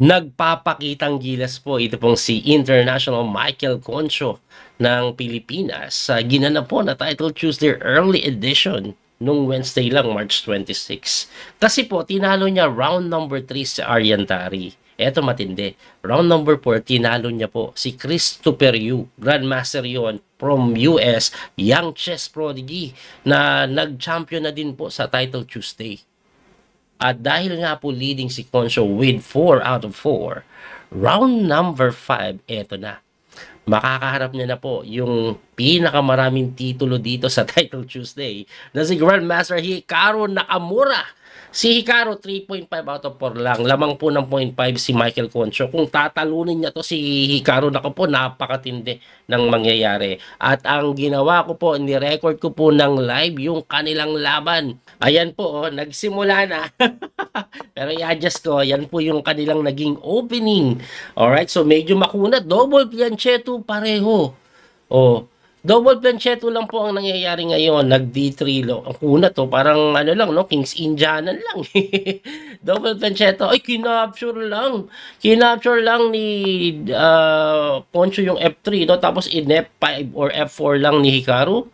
Nagpapakitang gilas po ito pong si International Michael Concho ng Pilipinas sa ginanap po na Title Tuesday Early Edition nung Wednesday lang, March 26. Kasi po, tinalo niya round number 3 si Aryan Tari. Eto matindi. Round number 4, tinalo niya po si Christopher Yu, Grandmaster yon from US, Young Chess Prodigy, na nag-champion na din po sa Title Tuesday. At dahil nga po leading si Concho with 4 out of 4, round number 5, eto na. Makakaharap niya na po yung pinakamaraming titulo dito sa Title Tuesday na si Grandmaster Hikaru Nakamura. Si Hikaru 3.5 out of 4 lang. Lamang po ng 0.5 si Michael Concho. Kung tatalunin niya to si Hikaru Nakamura po, napakatindi ng mangyayari. At ang ginawa ko po, ni-record ko po ng live yung kanilang laban. Ayan po, nagsimula na. Pero i-adjust ko, yan po yung kanilang naging opening. Alright, so medyo makunat. Double Pianchetto pareho. Oh, double Pianchetto lang po ang nangyayari ngayon. Nag D3 lo. Ang kunat to, parang ano lang, no? King's Indianan lang. Double Pianchetto. Ay, kinapture lang. Kinapture lang ni Poncho yung F3, no? Tapos in F5 or F4 lang ni Hikaru.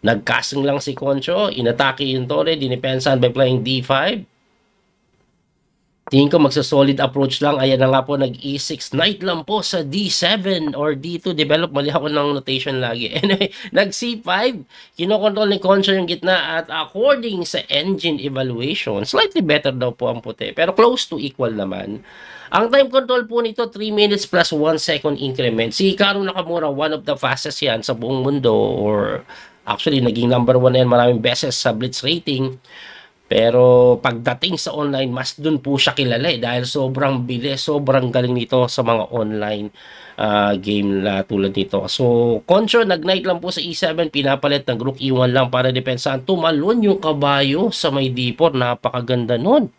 Nagkasing lang si Concho. Inatake yung Torre. Dinipensahan by playing D5. Tingin ko magsa-solid approach lang. Ayan na nga po, nag-E6. Knight lang po sa D7 or D2. Develop, mali ako ng notation lagi. Anyway, nag-C5. Kinokontrol ni Concho yung gitna at according sa engine evaluation, slightly better daw po ang puti. Pero close to equal naman. Ang time control po nito, 3 minutes plus 1 second increment. Si Hikaru Nakamura, one of the fastest yan sa buong mundo, or actually, naging number 1 yan maraming beses sa Blitz rating. Pero pagdating sa online, mas dun po siya kilala dahil sobrang bilis, sobrang galing nito sa mga online game na tulad nito. So, Concho, nag-knight lang po sa E7, pinapalit ng Rook E1 lang para depensahan. Tumalon yung kabayo sa may D4, napakaganda nun.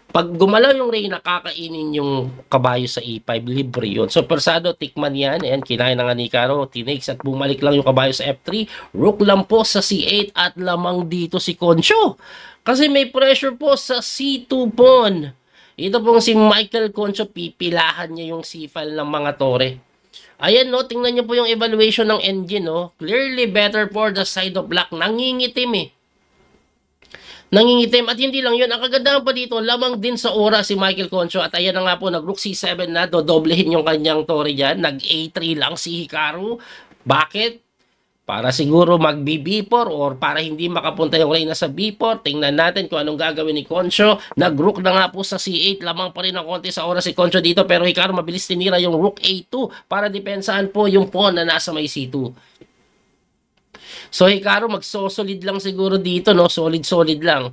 Pag gumalaw yung Reyna, kakainin yung kabayo sa E5, libre yun. So, persado, tikman yan. Ayan, kinain na nga ni Hikaru, tinakes at bumalik lang yung kabayo sa F3. Rook lang po sa C8 at lamang dito si Concho. Kasi may pressure po sa C2 pawn. Ito pong si Michael Concho, pipilahan niya yung C-file ng mga tore. Ayan, no, tingnan niyo po yung evaluation ng engine, no. Clearly better for the side of black. Nangingitim eh. Nangingitim at hindi lang yun. Ang kagandahan pa dito, lamang din sa oras si Michael Concho at ayan na nga po, nag-Rook C7 na, dodoblehin yung kanyang tore dyan. Nag-A3 lang si Hikaru. Bakit? Para siguro mag-B4 or para hindi makapunta yung Reyna sa B4. Tingnan natin kung anong gagawin ni Concho. Nag-Rook na nga po sa C8. Lamang pa rin ng konti sa oras si Concho dito. Pero Hikaru mabilis tinira yung Rook A2 para depensahan po yung pawn na nasa may C2. So, Hikaru, magsosolid lang siguro dito, no? Solid-solid lang.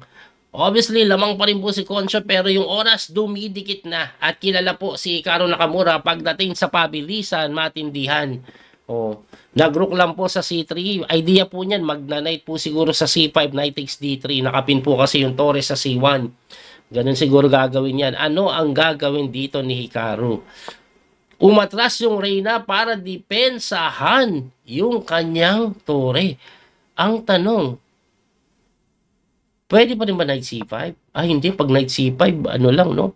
Obviously, lamang pa rin po si Concho, pero yung oras dumidikit na. At kilala po si Hikaru Nakamura pagdating sa pabilisan, matindihan. Oh, nag-rook lang po sa C3. Idea po niyan, magna-knight po siguro sa C5, knight takes D3. Nakapin po kasi yung Torres sa C1. Ganun siguro gagawin yan. Ano ang gagawin dito ni Hikaru? Umatras yung Reyna para depensahan yung kanyang tore. Ang tanong, pwede pa rin ba knight C5? Ah, hindi. Pag knight C5, ano lang, no?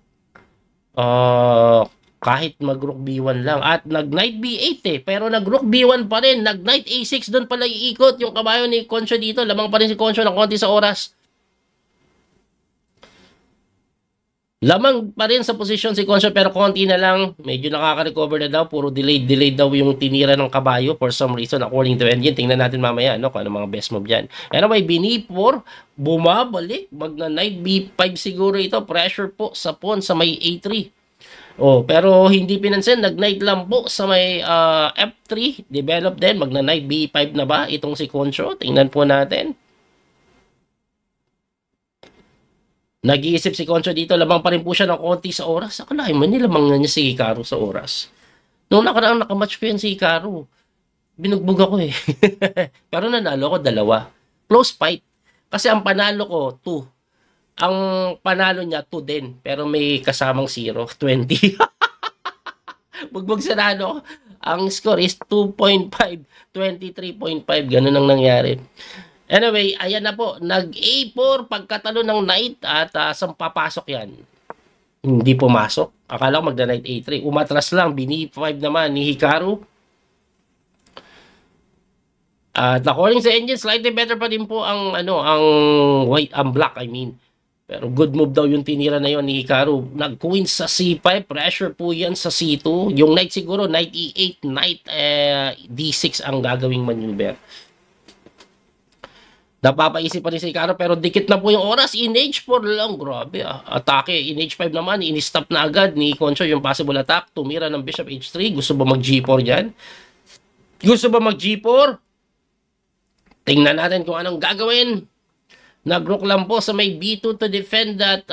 Kahit mag-rook B1 lang. At nag-knight B8 eh. Pero nag-rook B1 pa rin. Nag-knight A6, doon pala iikot yung kabayo ni Concho dito. Lamang pa rin si Concho ng konti sa oras. Lamang pa rin sa posisyon si Concho pero konti na lang. Medyo nakaka-recover na daw. Puro delayed daw yung tinira ng kabayo for some reason according to engine. Tingnan natin mamaya no, kung ano mga best move dyan. Anyway, B4, bumabalik. Magna-knight B5 siguro ito. Pressure po sa pawn sa may A3. Oh, pero hindi pinansin. Nag-knight lang po sa may F3. Develop din. Magna-knight B5 na ba itong si Concho? Tingnan po natin. Nag-iisip si Concho dito, lamang pa rin po siya ng konti sa oras. Akalain mo, nilamang na niya si Hikaru sa oras. Noong nakaraang nakamatch ko yan si Hikaru, binugbog ako eh. Pero nanalo ko 2. Close fight. Kasi ang panalo ko, 2. Ang panalo niya, 2 din. Pero may kasamang 0, 20. Bugbog sarado. Ang score is 2.5, 23.5. Ganun ang nangyari. Anyway, ayan na po. Nag-A4 pagkatalo ng knight at papasok yan. Hindi pumasok. Akala ko magda-knight A3. Umatras lang. Bini-5 naman ni Hikaru. At according sa engine, slightly better pa din po ang ang white, ang black, I mean. Pero good move daw yung tinira na yon ni Hikaru. Nag-queen sa C5, pressure po yan sa C2. Yung knight siguro, knight E8, knight D6 ang gagawing maneuver. Napapaisip pa rin si Hikaru, pero dikit na po yung oras. In H4 lang, grabe atake. In H5 naman, in-stop na agad ni Concho yung possible attack. Tumira ng bishop H3. Gusto ba mag G4 dyan? Gusto ba mag G4? Tingnan natin kung anong gagawin. Nag-rook lang po sa may B2 to defend that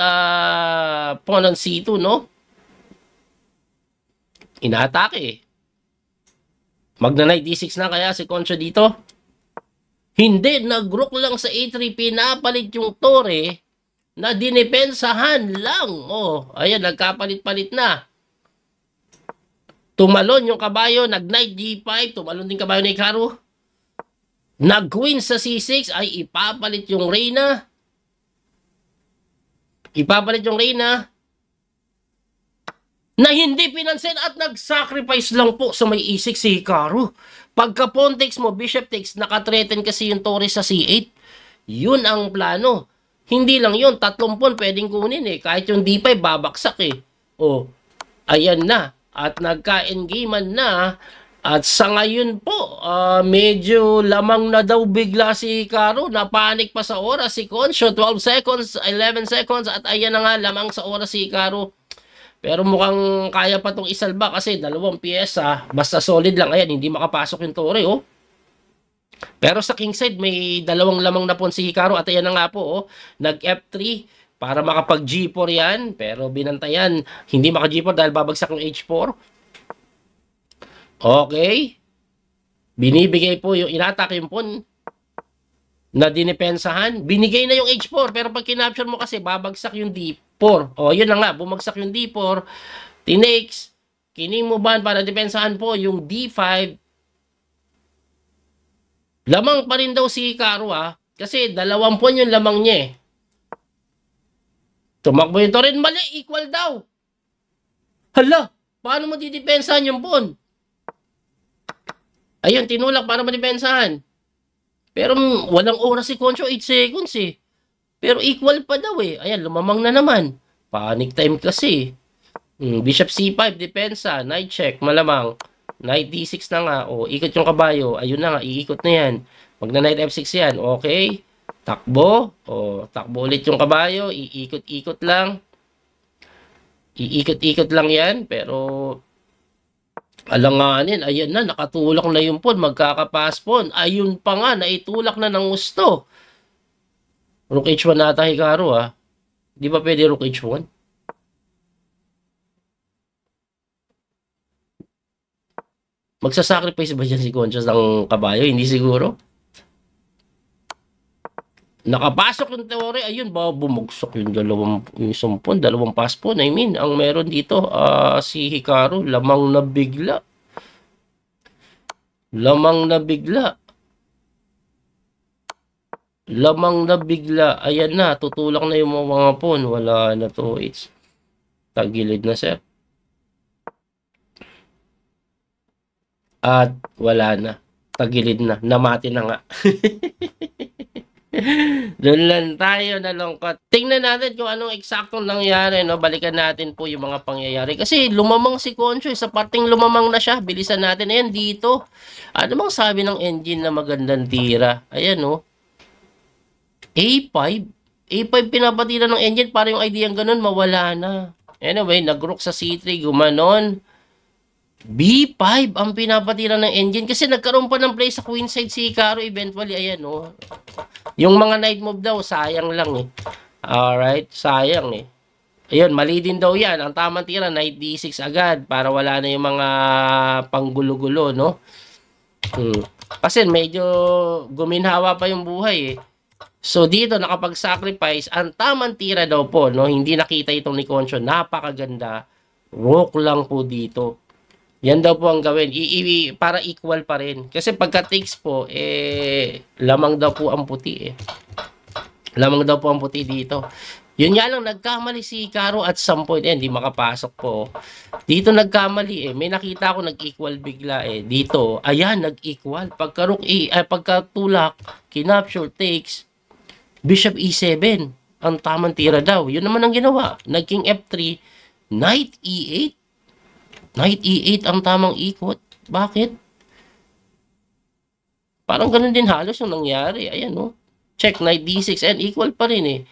pawn on C2, no? Inaatake. Magna-knight D6 na kaya si Concho dito? Hindi, nag-rook lang sa A3. Pinapalit yung tore na dinipensahan lang. Oh, ayan, nagkapalit-palit na. Tumalon yung kabayo, nag-knight G5. Tumalon din kabayo ni Hikaru. Nag-queen sa C6 ay ipapalit yung reyna. Ipapalit yung reyna na hindi pinansin at nag-sacrifice lang po sa may E6 si Hikaru. Pagka pawn takes mo, bishop takes, nakatreten kasi yung tore sa C8. Yun ang plano. Hindi lang yun, 3 pawn pwedeng kunin eh. Kahit yung D5 babaksak eh. Oh, ayan na. At nagka-engaman na. At sa ngayon po, medyo lamang na daw bigla si Hikaru. Napanik pa sa oras si Concho. 12 seconds, 11 seconds. At ayan na nga, lamang sa oras si Hikaru. Pero mukhang kaya pa itong isalba kasi 2 piyesa. Basta solid lang. Ayan, hindi makapasok yung tore, oh. Pero sa kingside, may 2 lamang na po si Hikaru. At ayan na nga po, oh. Nag-F3 para makapag G4 yan. Pero binantayan, hindi maka G4 dahil babagsak yung H4. Okay. Binibigay po yung inatak yung pawn na dinipensahan. Binigay na yung H4. Pero pag kinapture mo kasi, babagsak yung D4. O, yun na nga. Bumagsak yung D4. Tinakes. Kinimuban para depensahan po yung D5. Lamang pa rin daw si Hikaru kasi 2 pawn yung lamang niya eh. Tumakbo yung torrent. Mali. Equal daw. Hala. Paano mo didepensahan yung pawn? Ayun, tinulak para madipensahan. Pero walang oras si Concho, 8 seconds eh. Pero equal pa daw eh. Ayan, lumamang na naman. Panic time kasi. Bishop C5, depensa. Knight check, malamang. Knight D6 na nga. O, ikot yung kabayo. Ayun na nga, iikot na yan. Magna Knight F6 yan. Okay. Takbo. O, takbo ulit yung kabayo. Iikot-ikot lang. Iikot-ikot lang yan. Pero alanganin, ayan na, nakatulak na yung pawn, magkakapas pawn. Ayun pa nga, naitulak na ng gusto. Rook H1 nata Hikaru Di ba pwede Rook H1? Magsasacrifice ba dyan si Concho ng kabayo? Hindi siguro. Nakapasok yung teore, ayun ba, bumugsak yung isang pawn, 2 pass pawn. I mean, ang meron dito, si Hikaru, lamang na bigla. Lamang na bigla. Lamang na bigla. Ayan na, tutulak na yung mga pawn. Wala na to, it's tagilid na sir. At wala na. Tagilid na. Namati na nga. Doon lang tayo nalungkot. Tingnan natin kung anong eksaktong nangyari, no? Balikan natin po yung mga pangyayari. Kasi lumamang si Concho, sa parting lumamang na siya. Bilisan natin. Ayan, dito. Ano bang sabi ng engine na magandang tira? Ayan, no? A5. A5 pinapatira ng engine para yung idea ganun, mawala na. Anyway, nag-rook sa C3, gumanon. B5 ang pinapatira ng engine kasi nagkaroon pa ng play sa queenside si Hikaru eventually. Ayan, no? Yung mga knight move daw, sayang lang eh. Alright, sayang eh. Ayun, mali din daw yan. Ang tamang tira, knight D6 agad para wala na yung mga panggulo-gulo, no? Kasi medyo guminhawa pa yung buhay eh. So dito, nakapag-sacrifice, ang tamang tira daw po, no? Hindi nakita itong ni Concho. Napakaganda. Rook lang po dito. Yan daw po ang gawin. Para equal pa rin. Kasi pagka takes po, lamang daw po ang puti eh. Lamang daw po ang puti dito. Yun nga lang, nagkamali si Caro at some point, hindi makapasok po. Dito nagkamali May nakita ako nag-equal bigla Dito, ayan, nag-equal. Pagkatulak, kinapture, takes, Bishop E7. Ang tamang tira daw. Yun naman ang ginawa. Nag-King F3, Knight E8. Knight E8 ang tamang ikot. Bakit? Parang ganun din halos yung nangyari. Ayan, Check, Knight D6 and equal pa rin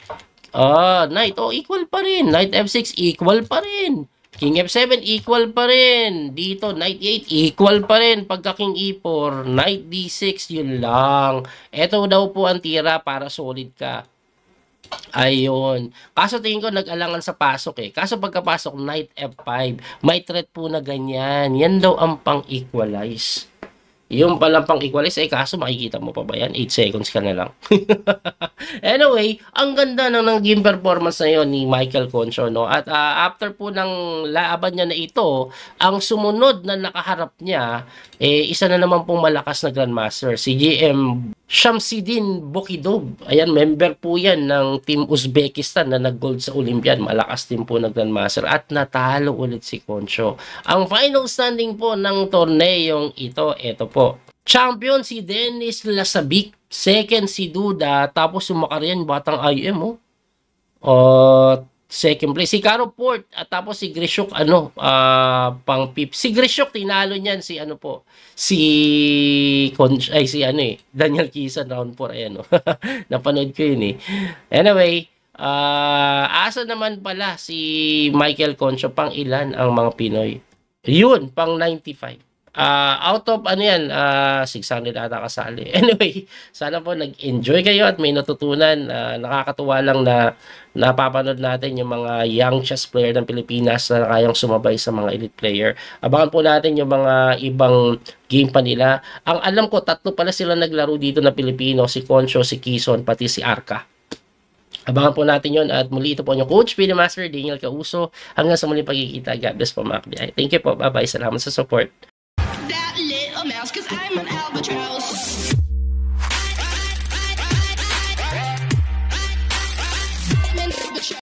Knight, equal pa rin. Knight F6, equal pa rin. King F7, equal pa rin. Dito, Knight E8, equal pa rin. Pagka King E4, Knight D6, yun lang. Ito daw po ang tira para solid ka. Ayun. Kaso tingin ko nag-alangan sa pasok Kaso pagkapasok, Knight F5, may threat po na ganyan. Yan daw ang pang-equalize. Yung palang pang-equalize, kaso makikita mo pa ba yan? 8 seconds ka na lang. Anyway, ang ganda ng game performance na yun ni Michael Concho, no? At after po ng laban niya na ito, ang sumunod na nakaharap niya, isa na naman pong malakas na Grandmaster, si GM Shamsidin Bokidov. Ayan, member po yan ng Team Uzbekistan na nag-gold sa Olympiad. Malakas din po na Grandmaster at natalo ulit si Concho. Ang final standing po ng torneyong ito po. Champion si Dennis Lasabic, second si Duda, tapos sumakarian batang IM second place si Caro Port at tapos si Grishuk pang pip. Si Grishuk tinalo niyan si Daniel Kisan round 4 ayan Napanood ko yun Anyway, asa naman pala si Michael Concho pang ilan ang mga Pinoy? Yun, pang 95. Out of 600 ata kasali. Anyway, sana po nag-enjoy kayo at may natutunan. Nakakatuwa lang na napapanood natin yung mga young chess player ng Pilipinas na kayang sumabay sa mga elite player. Abangan po natin yung mga ibang game pa nila. Ang alam ko, 3 pala sila naglaro dito na Pilipino, si Concho, si Kison, pati si Arca. Abangan po natin yon at muli ito po yung Coach Speedy Master Daniel Causo. Hanggang sa muli pagkikita. God bless po mga kabiyahe. Thank you po. Bye-bye. Salamat sa support. That little mouse, 'cause I'm an albatross.